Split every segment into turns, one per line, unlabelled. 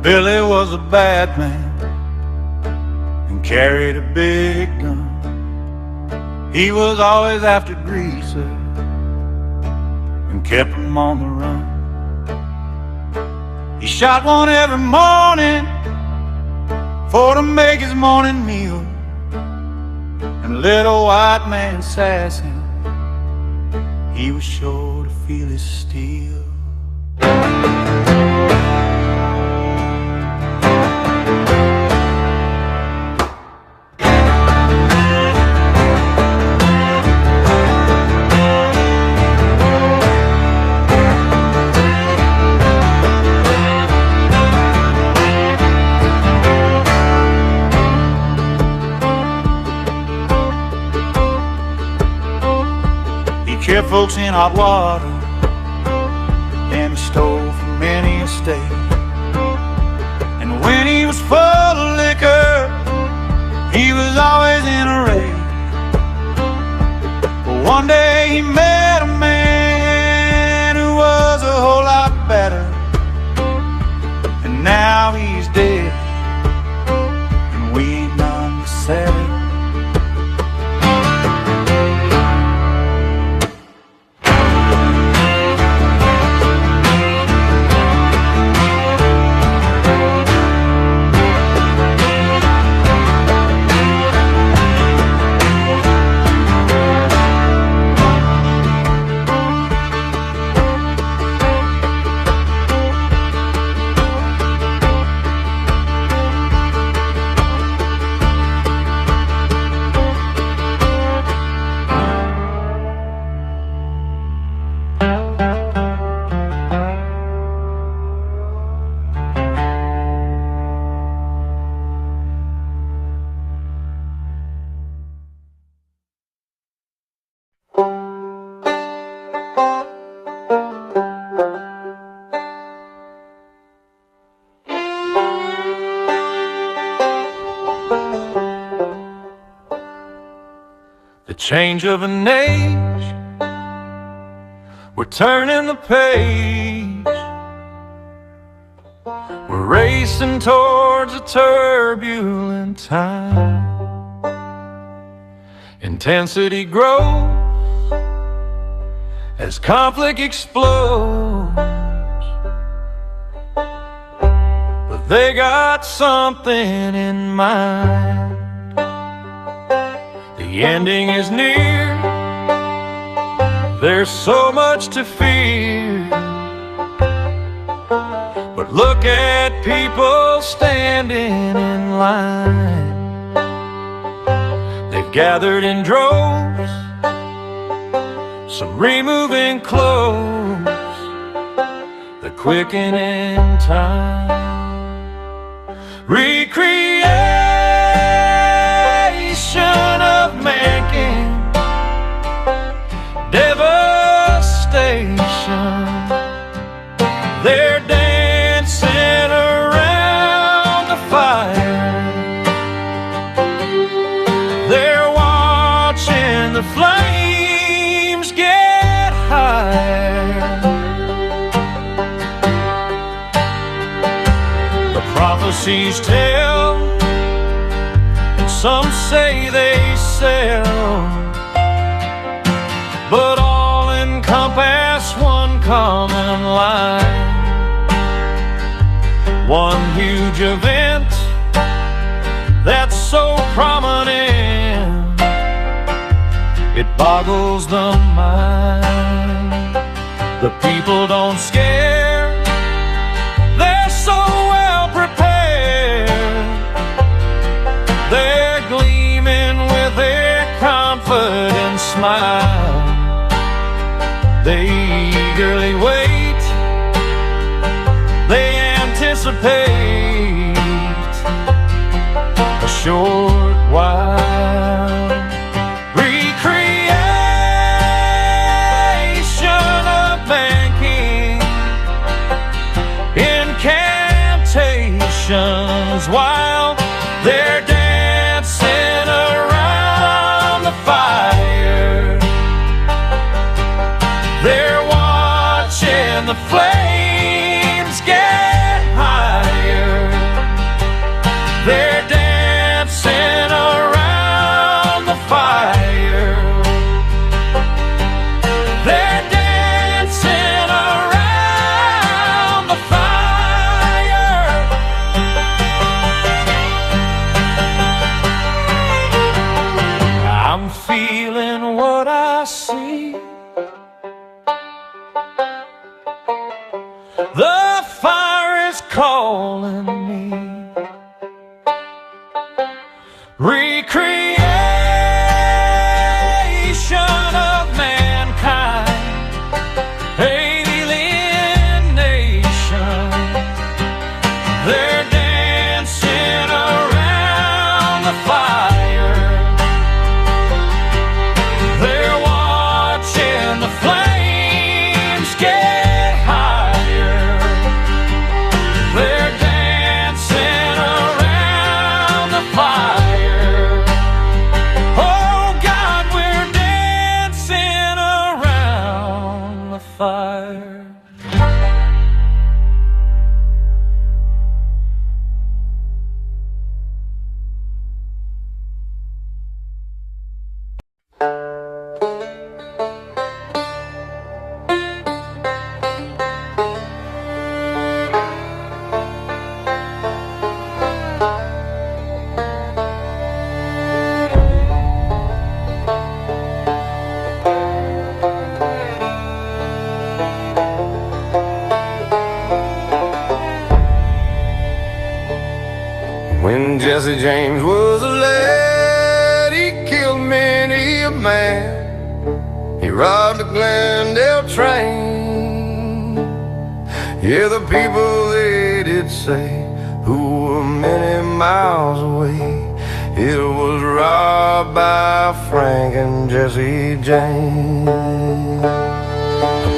Billy was a bad man and carried a big gun. He was always after greasers and kept them on the run. He shot one every morning for to make his morning meal, and little white man sassy, he was sure to feel his steel. Kept folks in hot water, and he stole from many a state. And when he was full of liquor, he was always in a rage. But one day he met a man who was a whole lot better, and now he's dead, and we ain't none to sell it. Change of an age, we're turning the page. We're racing towards a turbulent time. Intensity grows as conflict explodes, but they got something in mind. The ending is near, there's so much to fear. But look at people standing in line. They've gathered in droves, some removing clothes, the quickening time. Recreation of man-king, devastation. They're dancing around the fire. They're watching the flames get higher. The prophecies tell, some say they sell, but all encompass one common line. One huge event that's so prominent, it boggles the mind. The people don't scare, they're so well prepared. They're gleaming with their confident smile. They eagerly wait, they anticipate a short while. Recreation of man-king, incantations while they're dancing around the fire. They're watching the flames get higher. The fire is calling me. Recreation of mankind, alien nation. They're dancing around the fire. They're watching the flames get higher. They're dancing around the fire. Oh God, we're dancing around the fire.
When Jesse James was a lad, he killed many a man. He robbed a Glendale train. Yeah, the people they did say, who were many miles away, it was robbed by Frank and Jesse James.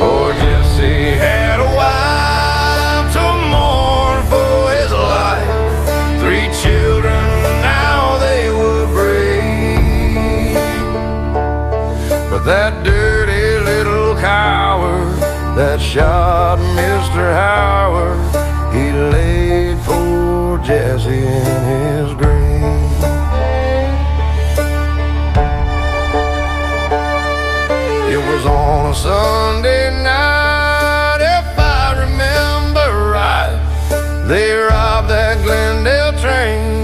Poor Jesse had a wife to mourn for his life. 3 children, now they were brave. But that dirty little coward that shot Mr. Howard, he laid poor Jesse in his grave. It was on a Sunday night, if I remember right. They robbed that Glendale train.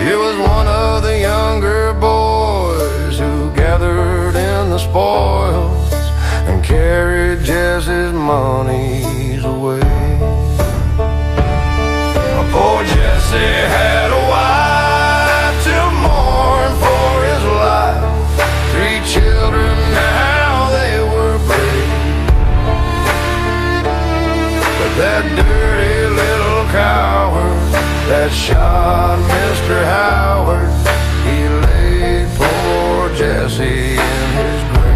It was one of the younger boys who gathered in the spoils and carried Jesse's monies away. Poor Jesse had a wife to mourn for his life. 3 children, now they were brave. But that dirty little coward that shot Mr. Howard, he laid poor Jesse in his grave.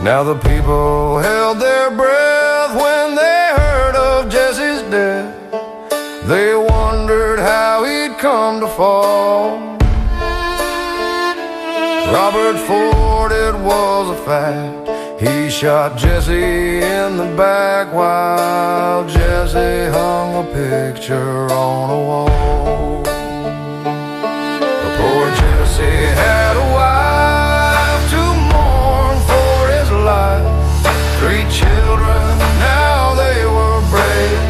Now the people held their breath when they heard of Jesse's death. They wondered how he'd come to fall. Robert Ford, it was a fact, he shot Jesse in the back while Jesse hung a picture on a wall. Poor Jesse had a wife to mourn for his life. 3 children, now they were brave.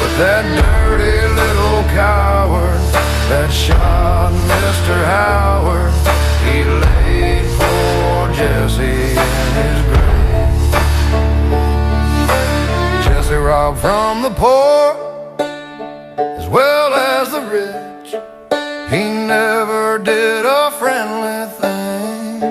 But that dirty little coward that shot Mr. Howard, he laid poor Jesse in his grave. Jesse robbed from the poor as well as the rich. He never did a friendly thing.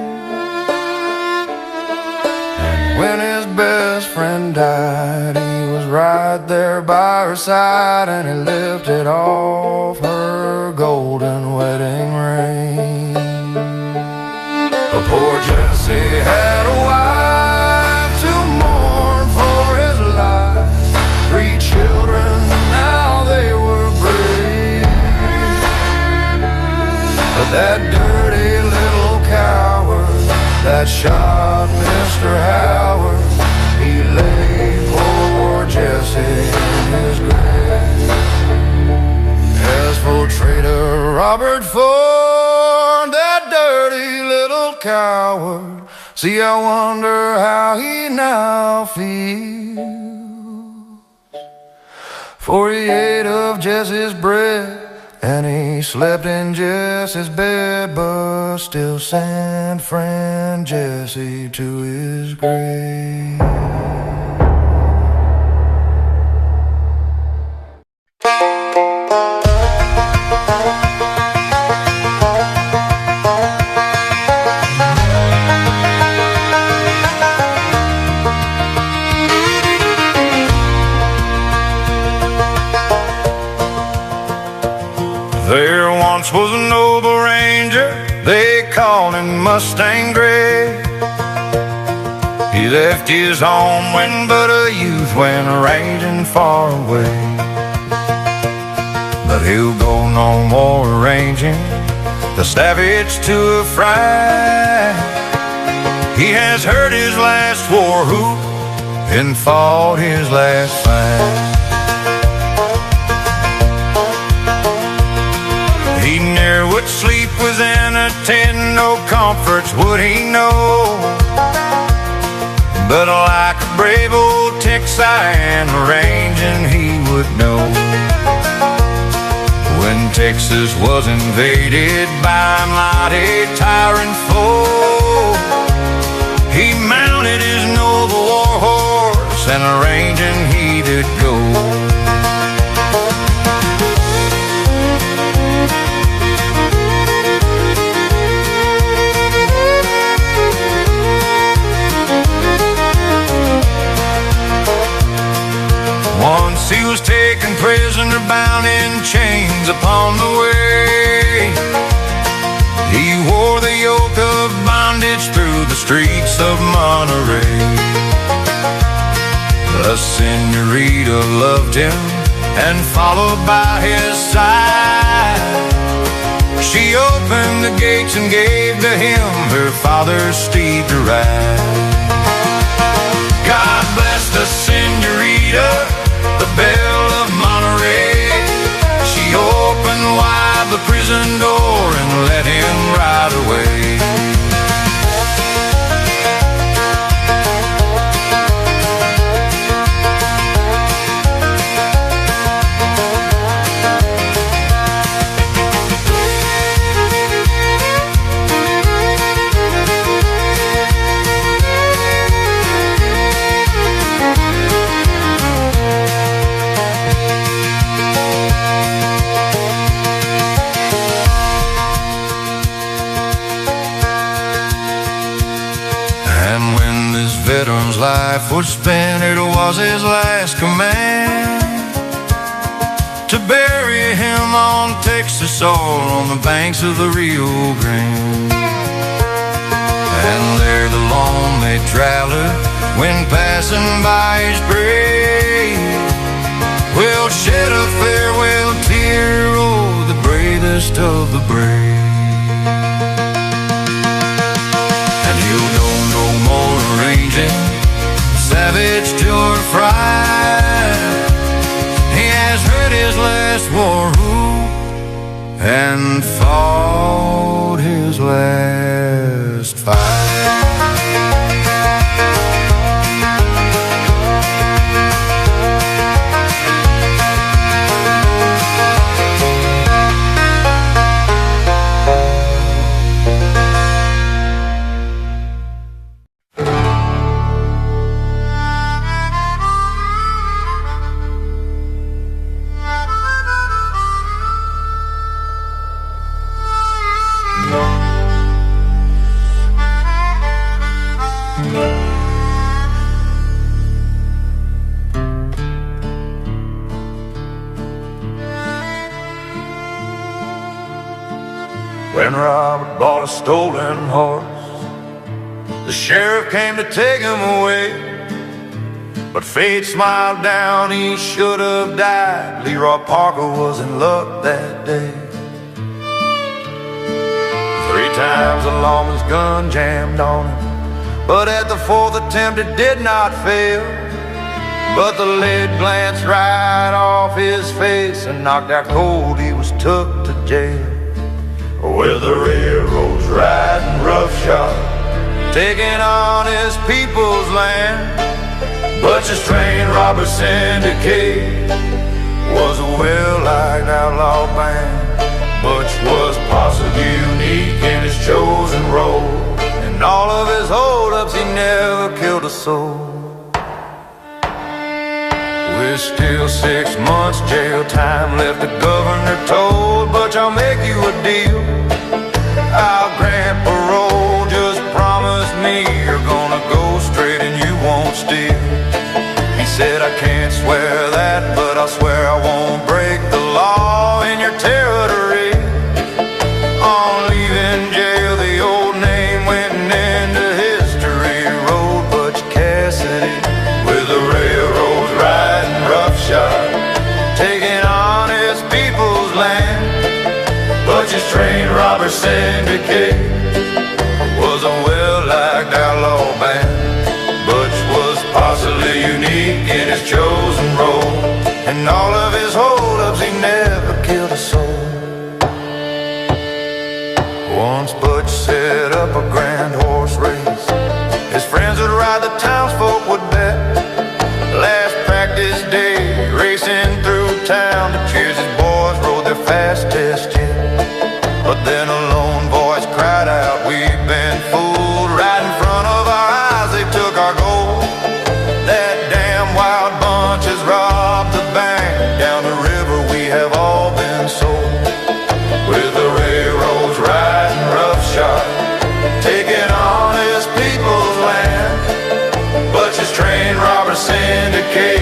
And when his best friend died, he was right there by her side, and he lifted off her golden wedding ring. Poor Jesse had a wife to mourn for his life. 3 children, now they were brave. But that dirty little coward that shot Mr. Howard, he laid poor Jesse in his grave. As for traitor Robert Ford, that dirty little coward, see, I wonder how he now feels. For he ate of Jesse's bread And he slept in Jesse's bed, but still sent friend Jesse to his grave.
There once was a noble ranger, they called him Mustang Grey. He left his home when but a youth, went ranging far away. But he'll go no more ranging, the savage to a fry. He has heard his last war whoop and fought his last fight. He ne'er would sleep within a tent, no comforts would he know. But like a brave old Texan, ranging he would know. When Texas was invaded by a mighty tyrant foe, he mounted his noble war horse and ranging he did go. Once he was taken prisoner, bound in chains upon the way. He wore the yoke of bondage through the streets of Monterey. The senorita loved him and followed by his side. She opened the gates and gave to him her father's steed to ride. God bless the senorita, the belle of Monterey. She opened wide the prison door and let him ride away. Veteran's life was spent, it was his last command to bury him on Texas soil on the banks of the Rio Grande. And there the lonely traveler, when passing by his grave, will shed a farewell tear, oh, the bravest of the brave. And he'll go no more ranging, savage to her fright. He has heard his last war whoop and fought his last fight. When Robert bought a stolen horse, the sheriff came to take him away. But fate smiled down, he should have died. Leroy Parker was in luck that day. 3 times the lawman's gun jammed on him, but at the 4th attempt it did not fail. But the lead glanced right off his face and knocked out cold, he was took to jail. With the railroads riding roughshod, taking on his people's land. Butch's train robber syndicate was a well-liked outlaw band. Butch was possibly unique in his chosen role.
In all of his holdups, he never killed a soul. With still 6 months jail time left, the governor told Butch, I'll make you a deal. I'll grant parole, just promise me you're gonna go straight and you won't steal. He said, I can't swear that, but I'll swear I won't break the law in your territory. On leaving jail, the old name went into history. Road Butch Cassidy, with the railroads riding roughshod, taking honest people's land. Butch's trained robber syndicate was a well-liked outlaw band. Butch was possibly unique in his chosen role. In all of his holdups, he never killed a soul. Once Butch set up a grand horse race. His friends would ride, the townsfolk would bet. Last practice day, racing through town, the cheers his boys rode their fastest yet. But then a lone voice cried out, we've been fooled. Right in front of our eyes, they took our gold. That damn wild bunch has robbed the bank. Down the river we have all been sold. With the railroads riding roughshod, taking honest people's land. Butch's trained robber syndicate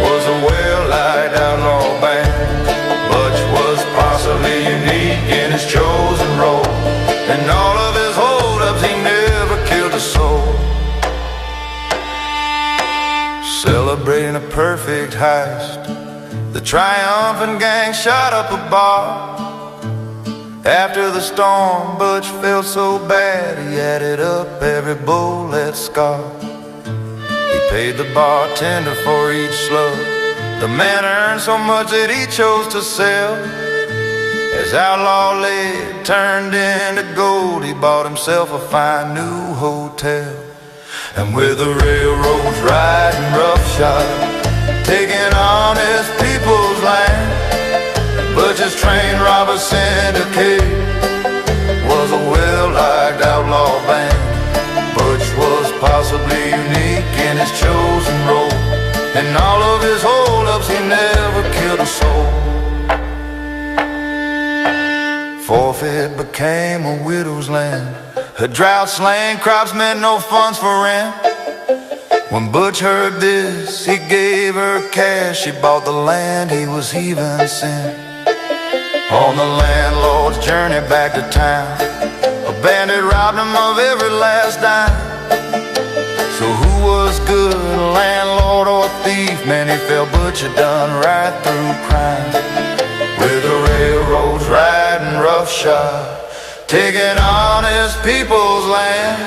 was a well-liked outlaw band. Butch was possibly unique in his chosen role. In all of his holdups, he never killed a soul. Celebrating a perfect heist, the triumphant gang shot up a bar. After the storm, Butch felt so bad he added up every bullet scar. He paid the bartender for each slug. The man earned so much that he chose to sell. As outlaw lead turned into gold, he bought himself a fine new hotel. And with the railroads riding roughshod, taking honest people's land, Butch's trained robber syndicate was a well-liked outlaw band. Butch was possibly unique in his chosen role. In all of his holdups, he never killed a soul. Forfeit became a widow's land. Her drought slain crops meant no funds for rent. When Butch heard this, he gave her cash. She bought the land he was heaving sin. On the landlord's journey back to town, a bandit robbed him of every last dime. So who was good, a landlord or a thief? Man, he felt Butch had done right through crime. With the railroads riding roughshod, taking honest people's land,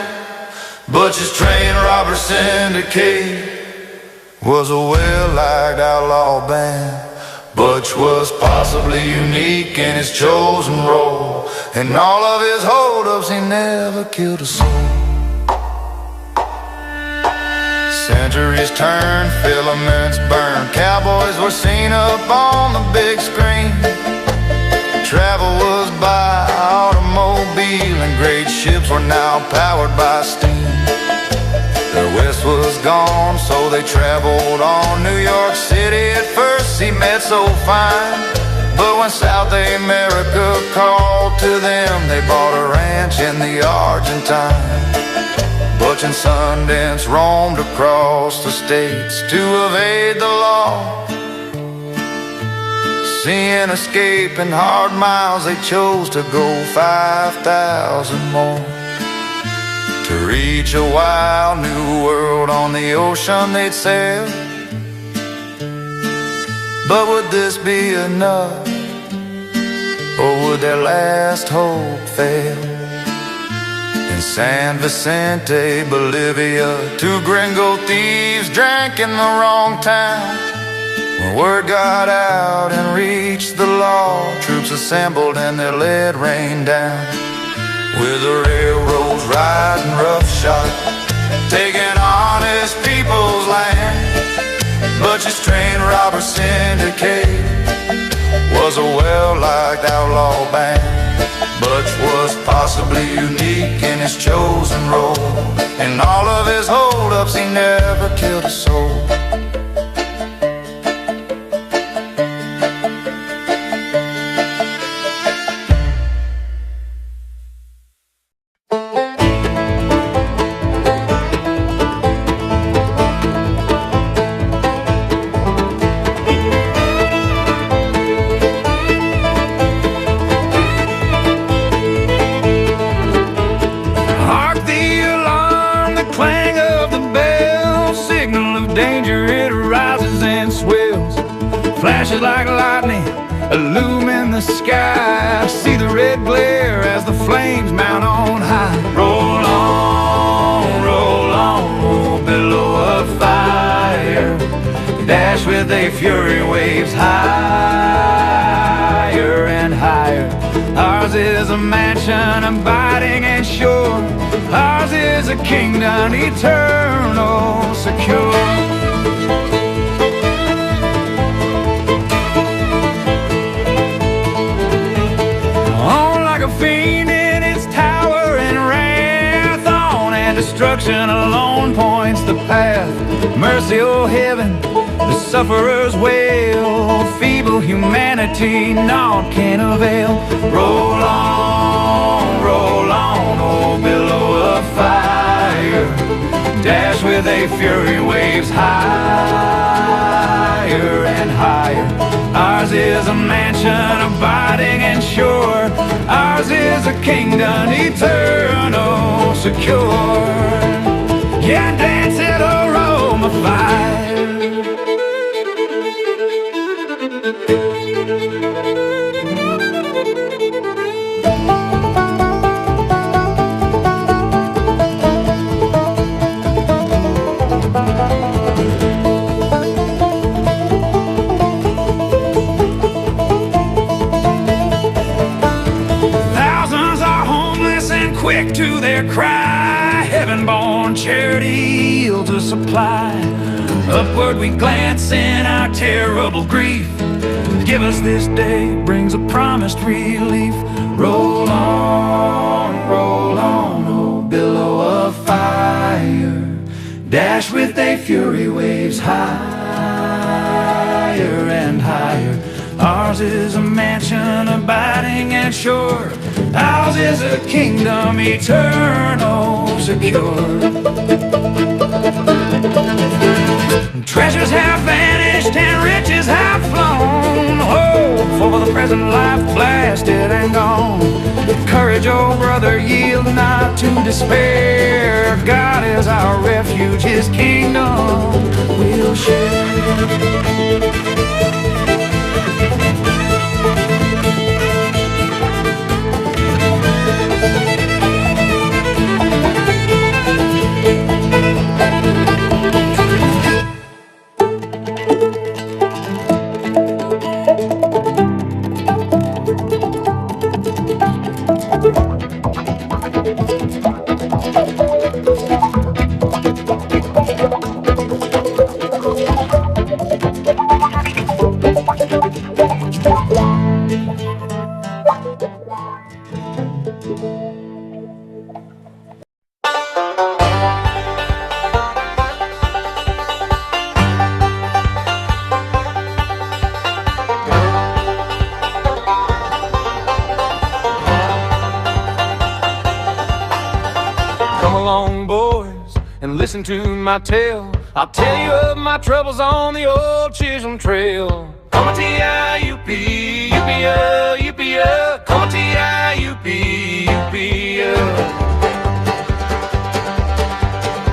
Butch's trained robber syndicate was a well-liked outlaw band. Butch was possibly unique in his chosen role. In all of his holdups, he never killed a soul. Centuries turned, filaments burned. Cowboys were seen up on the big screen. Travel was by automobile, and great ships were now powered by steam. Their west was gone, so they traveled on. New York City at first seemed so fine, but when South America called to them, they bought a ranch in the Argentine. Butch and Sundance roamed across the states to evade the law. Seeing escape in hard miles, they chose to go 5,000 more. To reach a wild new world on the ocean they'd sail. But would this be enough, or would their last hope fail? In San Vicente, Bolivia, 2 gringo thieves drank in the wrong town. When word got out and reached the law, troops assembled and their lead rained down. With the railroads riding roughshod, taking honest people's land, Butch's trained robber syndicate
was a well-liked outlaw band. Butch was possibly unique in his chosen role. In all of his hold-ups, he never killed a soul.
Flashes like lightning illumine the sky. I see the red glare as the flames mount on high. Roll on, oh billow of fire. Dash with a fury, waves higher and higher. Ours is a mansion abiding and sure. Ours is a kingdom eternal, secure. Fiend in its tower and wrath, on and destruction alone points the path. Mercy, oh heaven, the sufferer's wail. Feeble humanity, naught can avail. Roll on, oh billow of fire. Dash with a fury, waves higher and higher. Ours is a mansion abiding and sure. Ours is a kingdom eternal, secure. Yeah, Dancin, aroma fire. Quick to their cry, heaven-born charity yields a supply. Upward we glance in our terrible grief. Give us this day, brings a promised relief. Roll on, oh billow of fire. Dash with a fury, waves higher and higher. Ours is a mansion abiding and sure. Ours is a kingdom eternal, secure. Treasures have vanished and riches have flown. Hope for the present life blasted and gone. Courage, oh brother, yield not to despair. God is our refuge, his kingdom we'll share. Listen to my tale. I'll tell you of my troubles on the old Chisholm Trail. Come T-I-U-P, U-P-A, U-P-A. Come T-I-U-P, U-P-A.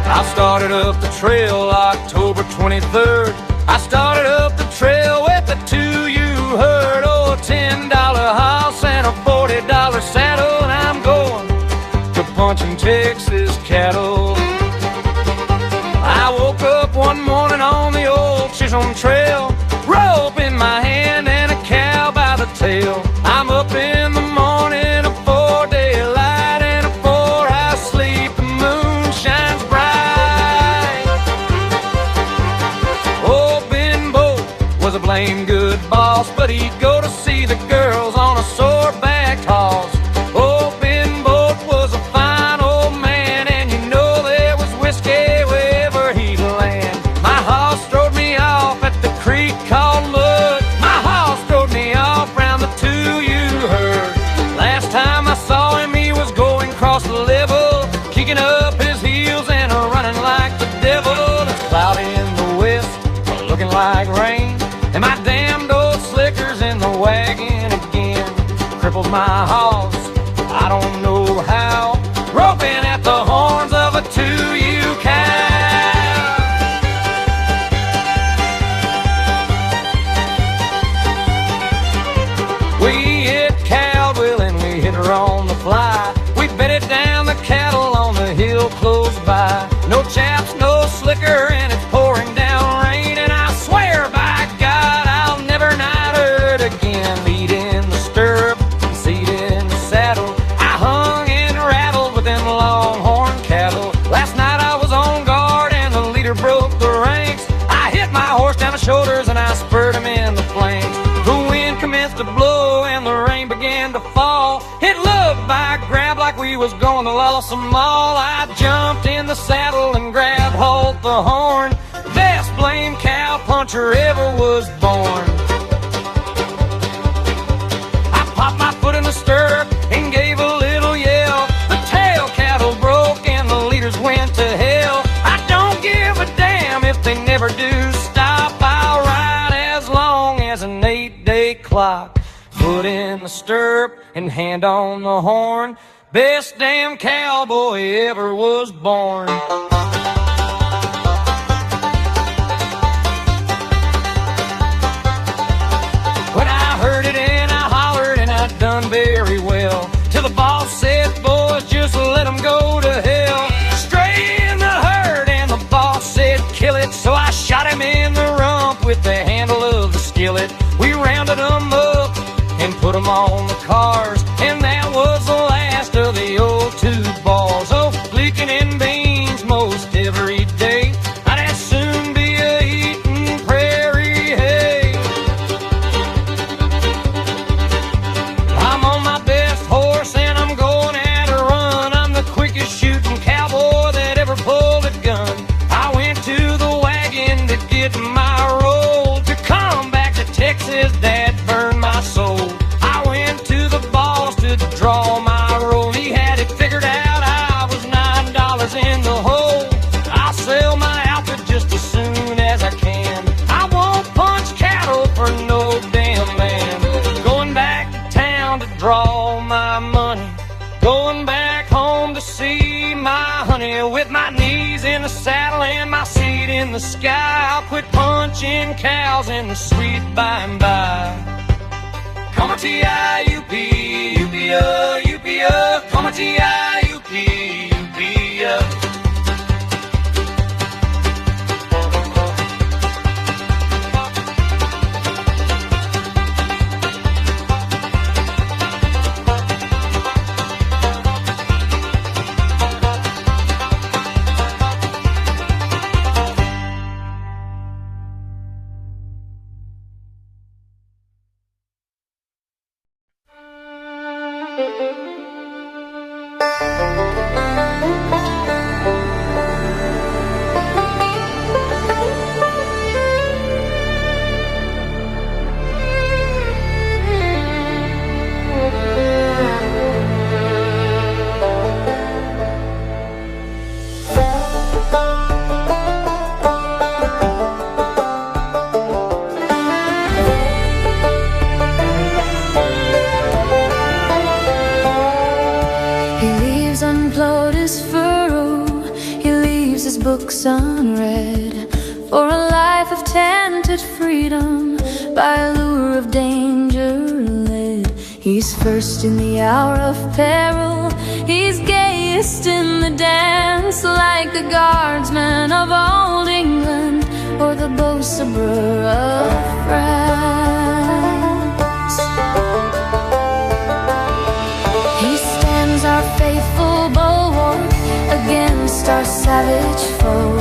I started up the trail October 23rd. I started up the trail with the two you heard. Oh, a $10 house and a $40 saddle. And I'm going to punching Texas cattle. I woke up one morning on the old Chisholm Trail, rope in my hand and a cow by the tail. I'm up in the morning before daylight and before I sleep the moon shines bright. Old Ben Bolt was a blame good boss, but he'd go to sea drove my hogs. I don't know how, roping at the horns of a 2U cow. We hit Cowboy and we hit her on the fly. We bedded down the cattle on the hill close by. No chaps, no slicker, and it's pouring down rain. And I swear by God I'll never night her again. Lead in the stirrup, seat in the saddle. I hung and rattled with them longhorn cattle. Last night I was on guard and the leader broke the ranks. I hit my horse down the shoulders and I spurred him in the flanks. The wind commenced to blow and the rain began to fall. It looked by grab like we was going to Lollosome Mall. I jumped in the saddle and grabbed hold the horn. Best blamed cow puncher ever was born. I popped my foot in the stirrup and gave a little yell. The tail cattle broke and the leaders went to hell. I don't give a damn if they never do stop. I'll ride as long as an 8-day clock. Foot in the stirrup and hand on the horn. Best damn cowboy ever was born. When I heard it and I hollered and I done very well, till the boss said, boys, just let 'em go to hell. Stray in the herd and the boss said, kill it. So I shot him in the rump with the handle of the skillet. We rounded 'em up and put 'em on the cars, and that was the last of the old two balls. Oh, leaking in beans most every day. I'd as soon be a-eating prairie hay. I'm on my best horse and I'm going at a run. I'm the quickest shooting cowboy that ever pulled a gun. I went to the wagon to get my roll. To come back to Texas, Dad burned my soul. I went to the boss to draw my roll. He had it figured out, I was $9 in the hole. I'll sell my outfit just as soon as I can. I won't punch cattle for no damn man. Going back to town to draw my money. Going back home to see my honey. With my knees in the saddle and my seat in the sky. I'll quit punching cows in the sweet by and by. Come on, T-I-U-P, U-P-A, U-P-A. Come on, T-I-U-P, U-P-A.
Books unread for a life of tented freedom, by a lure of danger led. He's first in the hour of peril, he's gayest in the dance, like the guardsman of old England or the Beausoleil of France. He stands our faithful bulwark against our savage foe.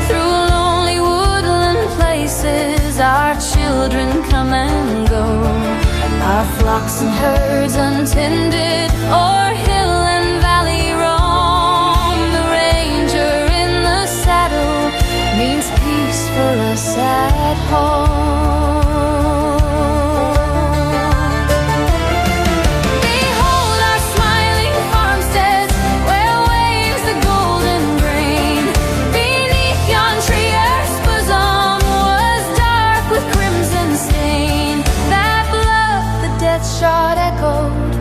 Through lonely woodland places our children come and go. Our flocks and herds untended o'er hill and valley roam. The ranger in the saddle means peace for us at home. Shot echoed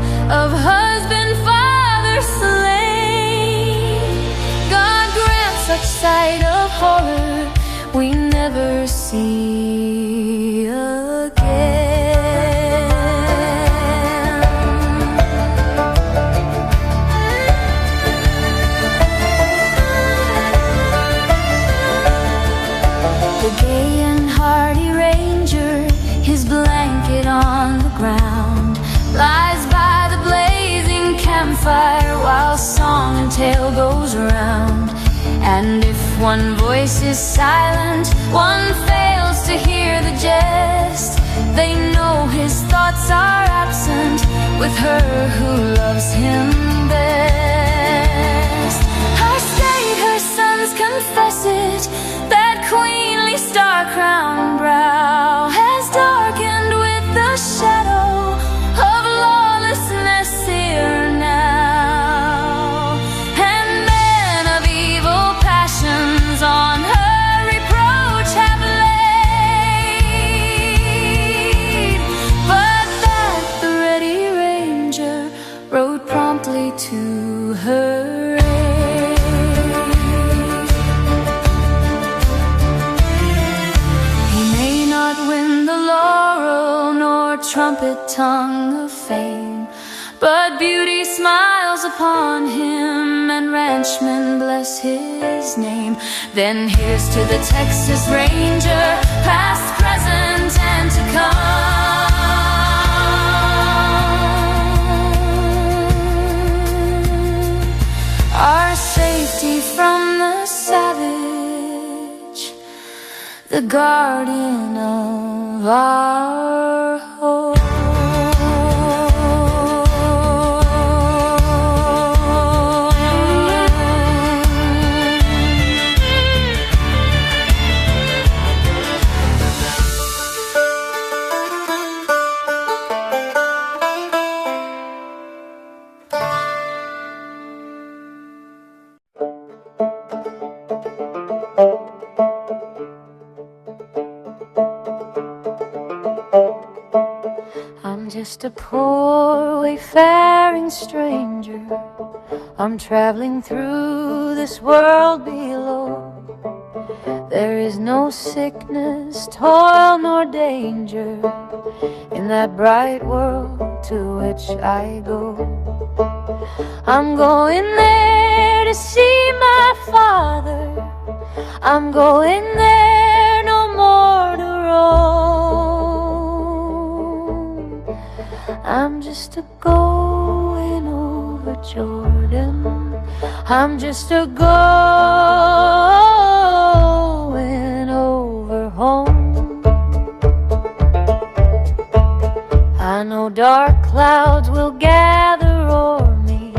around. And if one voice is silent, one fails to hear the jest. They know his thoughts are absent with her who loves him best. Her state, her sons confess it, that queenly star-crowned brow has darkened with the shadow of lawlessness here now. And men of evil passions on her reproach have laid, but that the ready ranger rode promptly to her aid. He may not win the laurel nor trumpet tongue of fame, but beauty smiles upon him and ranchmen bless his name. Then here's to the Texas Ranger, past, present, and to come. Our safety from the savage, the guardian of our home. I'm just a poor wayfaring stranger. I'm traveling through this world below. There is no sickness, toil, nor danger in that bright world to which I go. I'm going there to see my father. I'm going there no more to roam. I'm just a going over Jordan. I'm just a going over home. I know dark clouds will gather o'er me.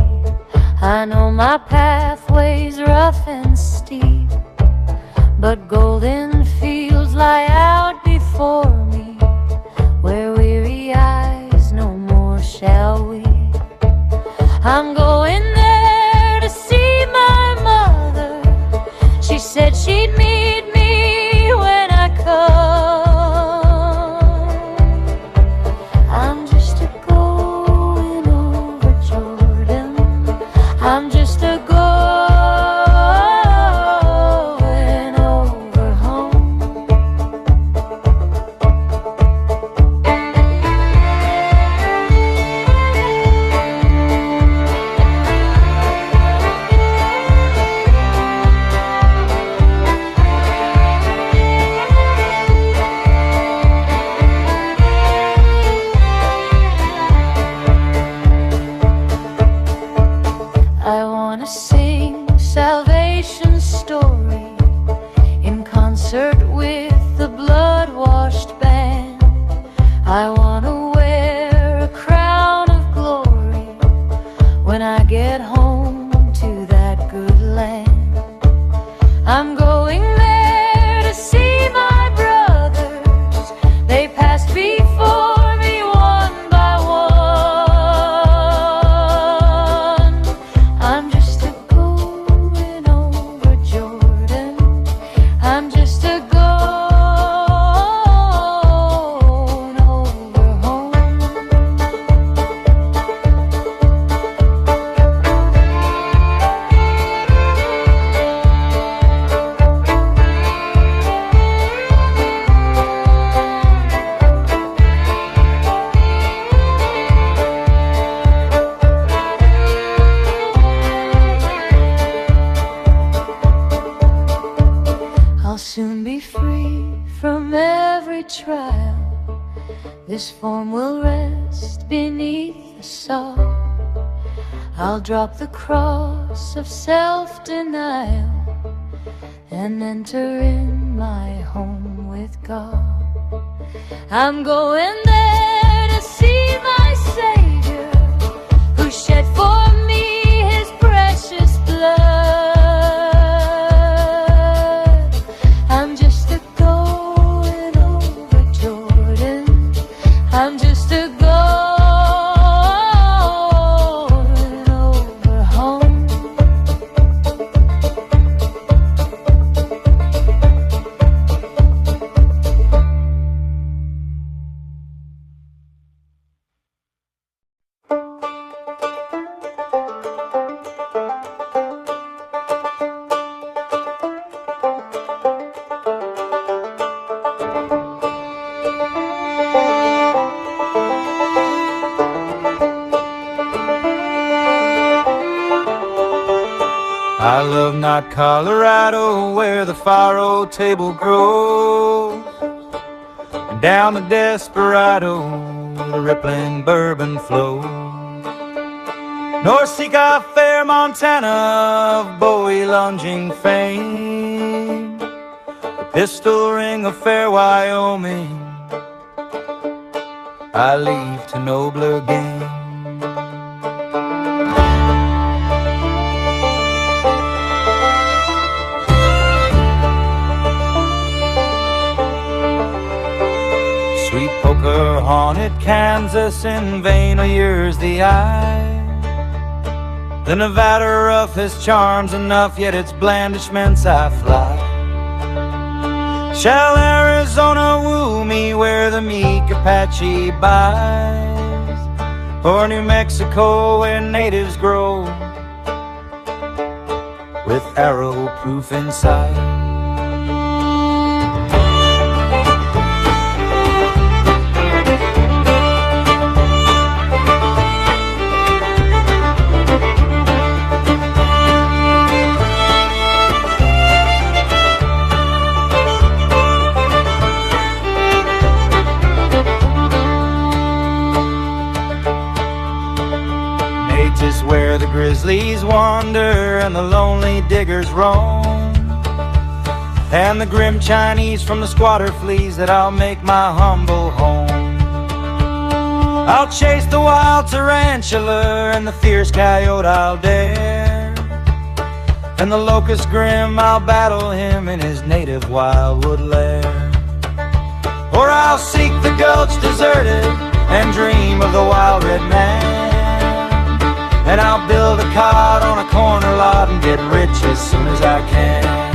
I know my pathway's rough and steep, but golden fields lie out before me, where weary eyes no more shall weep. I'm going there to see my mother. She said she'd meet me when I come. I'm just a going over Jordan. I'm just a going over home. I wanna sing salvation's story in concert with the blood-washed band. I wanna wear a crown of glory when I get home to that good land. I'm going there to see my brothers. They passed before me one by one. I'm just a going over Jordan. I'm just a going over home. I'll soon be free from every trial. This form will rest beneath the saw. I'll drop the cross house of self-denial and enter in my home with God. I'm going there to see my Savior, who shed for me his precious blood. I'm just a going over Jordan. I'm just a going over home.
I love not Colorado, where the faro table grows, and down the Desperado the rippling bourbon flows. Nor seek I fair Montana of Bowie lunging fame, the pistol ring of fair Wyoming I leave to nobler game. Sweet poker haunted Kansas, in vain allures the eye. The Nevada rough has charms enough, yet its blandishments I fly. Shall Arizona woo me where the meek Apache buys, or New Mexico where natives grow with arrow proof inside? Is where the grizzlies wander and the lonely diggers roam, and the grim Chinese from the squatter flees, that I'll make my humble home. I'll chase the wild tarantula and the fierce coyote I'll dare, and the locust grim I'll battle him in his native wildwood lair. Or I'll seek the gulch deserted and dream of the wild red man, and I'll build a cot on a corner lot and get rich as soon as I can.